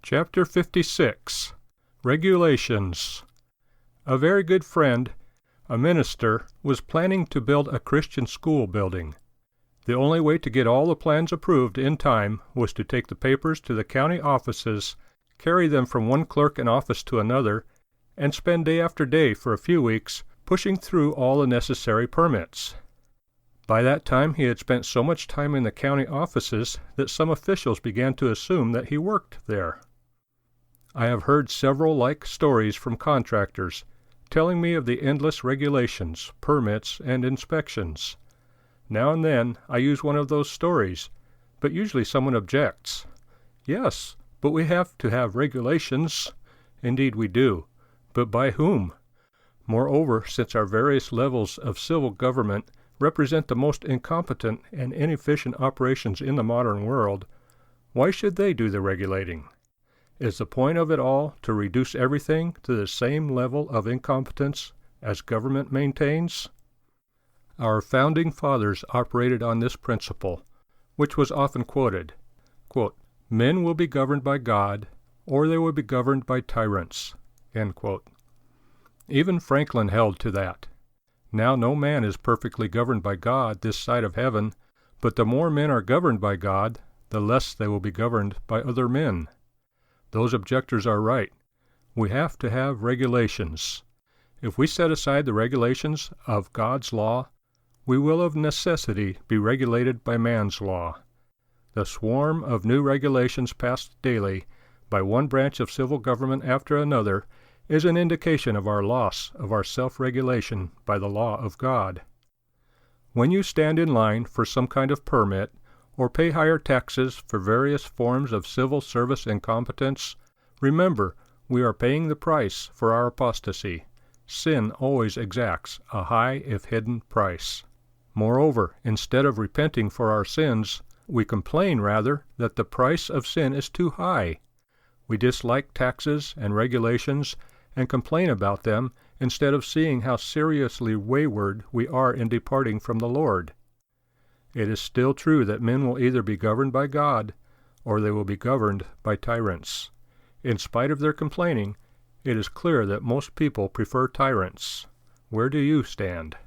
Chapter 56. Regulations. A very good friend, a minister, was planning to build a Christian school building. The only way to get all the plans approved in time was to take the papers to the county offices, carry them from one clerk in office to another, and spend day after day for a few weeks pushing through all the necessary permits. By that time he had spent so much time in the county offices that some officials began to assume that he worked there. I have heard several like stories from contractors, telling me of the endless regulations, permits, and inspections. Now and then I use one of those stories, but usually someone objects. Yes, but we have to have regulations. Indeed we do, but by whom? Moreover, since our various levels of civil government represent the most incompetent and inefficient operations in the modern world, why should they do the regulating? Is the point of it all to reduce everything to the same level of incompetence as government maintains? Our founding fathers operated on this principle, which was often quoted. Quote, "Men will be governed by God, or they will be governed by tyrants." End quote. Even Franklin held to that. Now no man is perfectly governed by God this side of heaven, but the more men are governed by God, the less they will be governed by other men. Those objectors are right. We have to have regulations. If we set aside the regulations of God's law, we will of necessity be regulated by man's law. The swarm of new regulations passed daily by one branch of civil government after another is an indication of our loss of our self-regulation by the law of God. When you stand in line for some kind of permit, or pay higher taxes for various forms of civil service incompetence, remember we are paying the price for our apostasy. Sin always exacts a high if hidden price. Moreover, instead of repenting for our sins, we complain rather that the price of sin is too high. We dislike taxes and regulations and complain about them instead of seeing how seriously wayward we are in departing from the Lord. It is still true that men will either be governed by God or they will be governed by tyrants. In spite of their complaining, it is clear that most people prefer tyrants. Where do you stand?